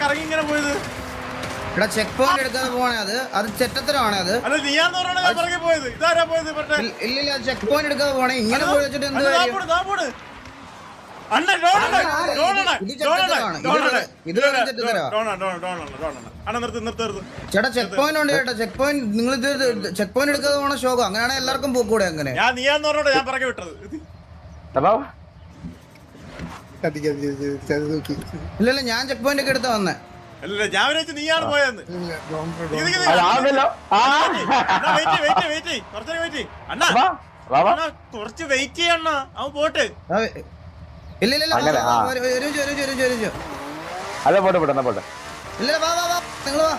കറങ്ങി ഇങ്ങനെ പോയത്? ഇവിടെ ചെക്ക് പോയിന്റ് എടുക്കാതെ പോണേ അത് ചെറ്റത്തരമാണ് അത്. അല്ല നീയാന്ന് പറഞ്ഞാ ഞാൻ പിറകെ പോയത്. ഇതാരാ പോയത്? ഇല്ലില്ല ചെക്ക് പോയിന്റ് എടുക്കാതെ പോണേ. ഇങ്ങനെ പോയി വെച്ചിട്ട് എന്ത് കാര്യം? ചേട്ടാ ചെക്ക് പോയിന്റ് ഉണ്ട് ചേട്ടാ. ചെക്ക് പോയിന്റ് നിങ്ങൾ ഇത് ചെക്ക് പോയിന്റ് എടുക്കാതെ പോണ ഷോക്ക്. അങ്ങനെയാണെങ്കിൽ എല്ലാവർക്കും പോക്കൂടെ? അങ്ങനെ ഞാൻ നീയാന്ന് പറഞ്ഞോട്ടെ ഞാൻ പിറകെ വിട്ടത്. ഇല്ലല്ല ഞാൻ ചെക്ക് പോയിന്റ് ഒക്കെ എടുത്താ വന്നേ. അല്ല ഞാൻ വിചാരിച്ചു നീയാണ് പോയെന്ന്. കുറച്ച് വെയിറ്റ് ചെയ്യണ്ണ, അവൻ പോട്ടെ. ഇല്ല നിങ്ങൾ വാ.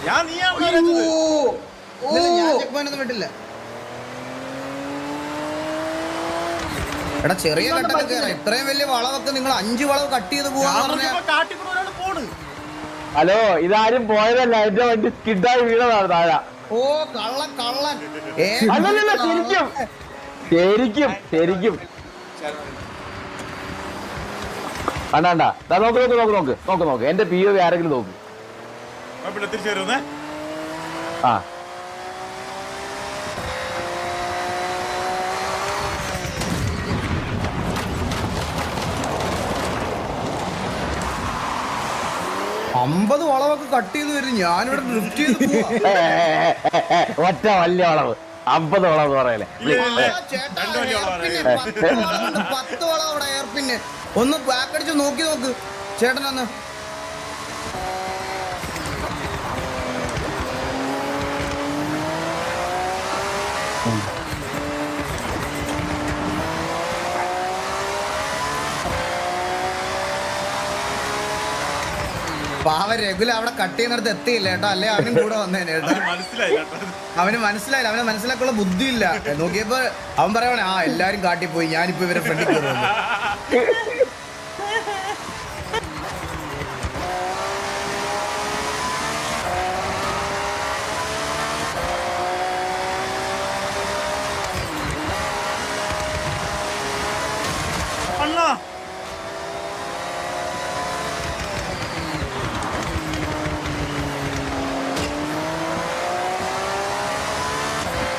ഞാൻ നീയാണ് ഞാൻ ചെക്ക് പോയിന്റ് ഒന്നും വിട്ടില്ല. എടാ ചെറിയ കട്ടൊക്കെ കയറാം. ഇത്രയും വലിയ വളവൊക്കെ നിങ്ങൾ 5 വളവ് കട്ട് ചെയ്ത് പോവാന്ന്. ഹലോ ഇതാരും പോയതല്ല, എന്റെ വണ്ടി സ്കിഡായി വീണതാണ് താഴെ. ഓ കള്ളൻ കള്ളൻ. അല്ലല്ല ശരിക്കും ശരിക്കും അണ്ടാ നോക്ക് എന്റെ POV ആരെങ്കിലും നോക്ക്. ആ 50 വളവൊക്കെ കട്ട് ചെയ്ത് വരും. ഞാനിവിടെ ഡ്രിഫ്റ്റ് ചെയ്ത് ഒറ്റ വലിയ വളവ് 50 വളവ് പറയല്ലേ. 10 വളവ് അവിടെ എയർപിന്നെ. ഒന്ന് ബാക്ക് അടിച്ച് നോക്കി നോക്ക് ചേട്ടനൊന്ന്. പാവ രഘുല അവിടെ കട്ട് ചെയ്യുന്നിടത്ത് എത്തിയില്ല കേട്ടോ. അല്ലെ അവനും കൂടെ വന്നേനെ കേട്ടോ. അവന് മനസ്സിലായില്ല. അവനെ മനസ്സിലാക്കുള്ള ബുദ്ധിയില്ല. നോക്കിയപ്പോ അവൻ പറയണേ ആ എല്ലാരും കാട്ടിപ്പോയി, ഞാനിപ്പോ ഇവരെ ഫ്രണ്ടിൽ കയറുന്നു.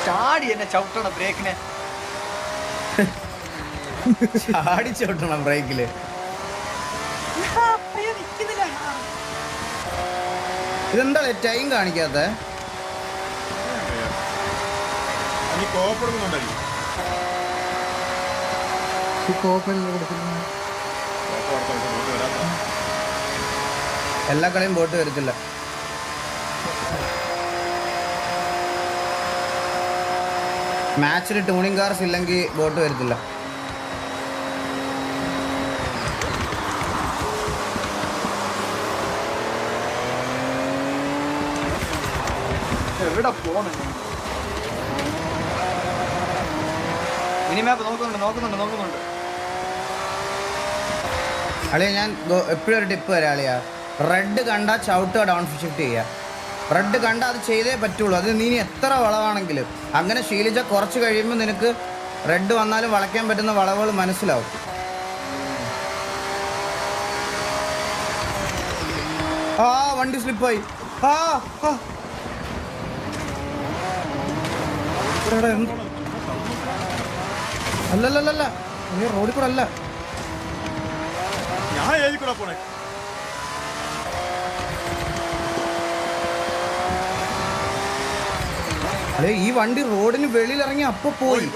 ചാടി എന്നെ ചവിട്ടണം ബ്രേക്കിനെ. ചാടി ചവിട്ടണം ബ്രേക്കില്. ഇതെന്താ ടൈം കാണിക്കാത്ത? എല്ലാ കളിയും ബോട്ട് വരത്തില്ല. മാച്ചിൽ ടൂണിംഗ് കാർസ് ഇല്ലെങ്കിൽ ബോട്ട് വരത്തില്ല. എവിടെ പോണ്? മിനിമാപ്പ് നോക്കുന്നുണ്ട്. അളിയ ഞാൻ എപ്പോഴും ഒരു ടിപ്പ് തരാം അളിയ. റെഡ് കണ്ടാ ചവിട്ടുക ഡൗൺ ഷിഫ്റ്റ് ചെയ്യുക. റെഡ് കണ്ട അത് ചെയ്തേ പറ്റുള്ളൂ. അത് നീ എത്ര വളവാണെങ്കിലും അങ്ങനെ ശീലിച്ചാൽ കുറച്ച് കഴിയുമ്പോൾ നിനക്ക് റെഡ് വന്നാലും വളയ്ക്കാൻ പറ്റുന്ന വളവുകൾ മനസ്സിലാവും. ആ വണ്ടി സ്ലിപ്പായി. അല്ലല്ലല്ല റോഡിൽ കൂടെ അല്ല. അതെ ഈ വണ്ടി റോഡിന് വെളിയിലിറങ്ങി അപ്പൊ പോയി.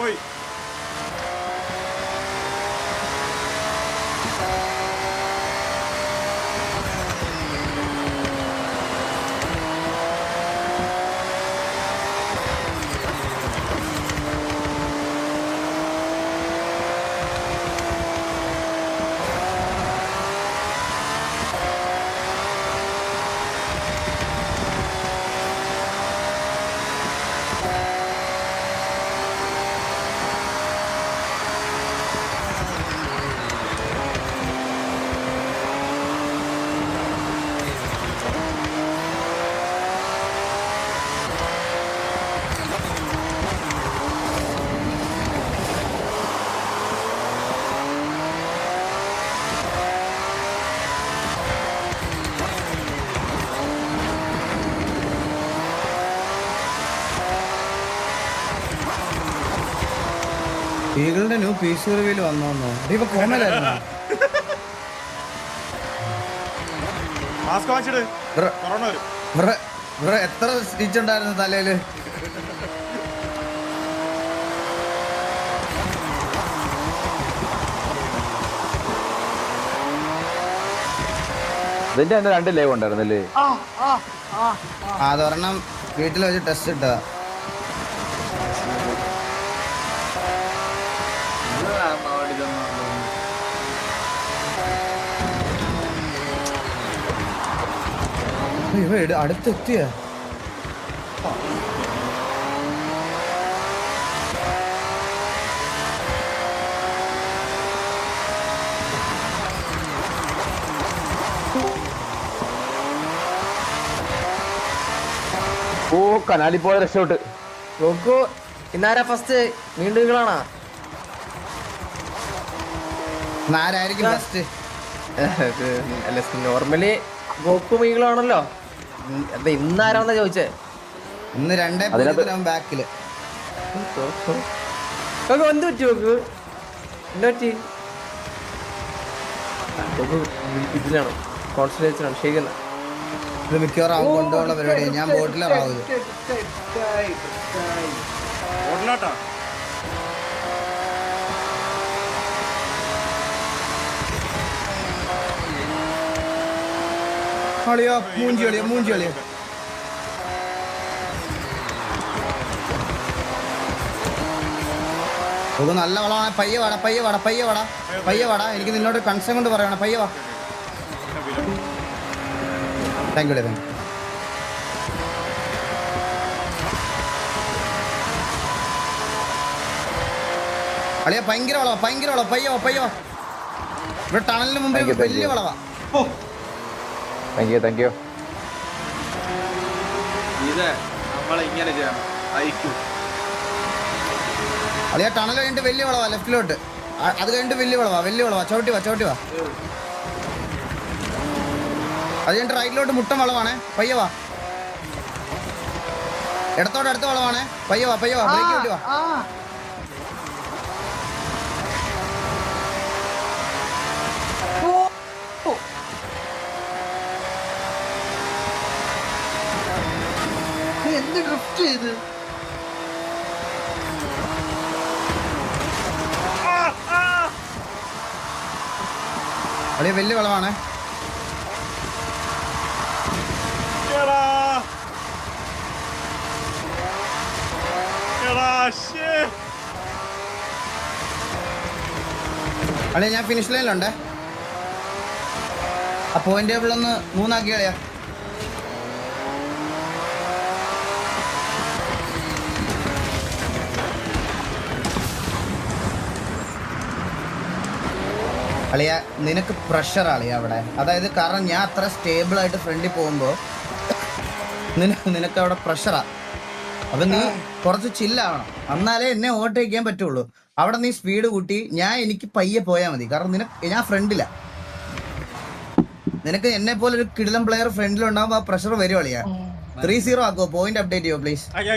ഈഗിളിന്റെ ന്യൂ പി സി റിവ്യൂല് വന്നോന്നോ ഇപ്പൊ കോമയിലായിരുന്നു. മാസ്ക് വാങ്ങിച്ചിട്ട് കൊറോണ വരും. ഇവിടെ എത്ര സ്റ്റിച്ച് ഉണ്ടായിരുന്നു തലയില്? ഇതിന്റെ തന്നെ 2 ലൈവ് ഉണ്ടായിരുന്നല്ലേ? അതൊരെണ്ണം വീട്ടിൽ വെച്ച് ടെസ്റ്റ് ഇട്ടതാ. ഇവ അടുത്തെത്തിയ ഓ കനാലി പോലെ രക്ഷോട്ട് നോക്കൂ. ഇന്നാരാ ഫസ്റ്റ്? വീണ്ടുകളാണോ? ആരായിരിക്കും ഫസ്റ്റ്? അല്ല, നോർമലി ഗോക്കു മീകളാണല്ലോ. അപ്പൊ ഇന്നാരാന്നാ ചോദിച്ചേ? ഇന്ന് 2 ബാക്കില്. നോക്കൂ, എന്ത് പറ്റി? നോക്കൂ എന്താ പറ്റി? നോക്കൂ ഇതിലാണ്, കോൺസെൻട്രേഷനാണ്. ശരിയെന്നാ ഇത് മിക്കവാറും അവൻ കൊണ്ടുപോകുന്ന പരിപാടിയാണ്. ഞാൻ ബോട്ടിലറാവും. ബോട്ടിലോട്ടാ കളിയോ മൂഞ്ചി കളിയോ മൂഞ്ചി കളിയോ. ഇത് നല്ല വളമാണ്. പയ്യെ വാടാ പയ്യെ വാടാ പയ്യെ വാടാ പയ്യെ വാടാ. എനിക്ക് നിന്നോട് കൺസേൺ കൊണ്ട് പറയണം. പയ്യെ വാ. Thank you. Thank you. അളിയ ഭയങ്കര വളവാ, ഭയങ്കര വളവാ. പയ്യ വാ പയ്യ വാ. ഇവിടെ ടണലിന് മുമ്പേ വലിയ വളവാ. Thank you. ഇത് നമ്മളിങ്ങനെ ചെയ്യണം. അയക്കും. അളിയ ടണൽ കഴിഞ്ഞിട്ട് വലിയ വളവാ ലെഫ്റ്റിലോട്ട്. അത് കഴിഞ്ഞിട്ട് വലിയ വളവാ, വലിയ വളവാ. ചവിട്ടി വാ ചവിട്ടി വാ. അത് കഴിഞ്ഞിട്ട് റൈറ്റിലോട്ട് മുട്ടം വളവാണേ. പയ്യ വാ. ഇടത്തോട്ട് അടുത്ത വളവാണേ. പയ്യ വാ പയ്യ വാ. ബ്രേക്ക് വിട്ട് വാ. എന്ത് ഡ്രിഫ്റ്റ് ചെയ്ത്? അളിയ വലിയ വളവാണേ. എടാ. എടാ, shit. അളിയ ഞാൻ ഫിനിഷ് ലൈനിലുണ്ടേ. ആ പോയിന്റ് ടേബിൾ ഒന്ന് 3 ആക്കി കളിയാ. അളിയ നിനക്ക് പ്രഷർ അളിയ അവിടെ. അതായത് കാരണം ഞാൻ അത്ര സ്റ്റേബിൾ ആയിട്ട് ഫ്രണ്ടിൽ പോകുമ്പോൾ നിനക്ക് അവിടെ പ്രഷറാ. അപ്പൊ നീ കുറച്ച് ചില്ലാവണം, എന്നാലേ എന്നെ ഓവർടേക്ക് പറ്റുള്ളൂ. അവിടെ നീ സ്പീഡ് കൂട്ടി എനിക്ക് പയ്യെ പോയാൽ മതി. കാരണം ഞാൻ ഫ്രണ്ടിലാ. നിനക്ക് എന്നെ പോലെ ഒരു കിടിലം പ്ലെയർ ഫ്രണ്ടിലുണ്ടാകുമ്പോൾ ആ പ്രഷർ വരും അളിയാ. 3-0 ആക്കുമോ? പോയിന്റ് അപ്ഡേറ്റ് ചെയ്യോ പ്ലീസ്? ആയി.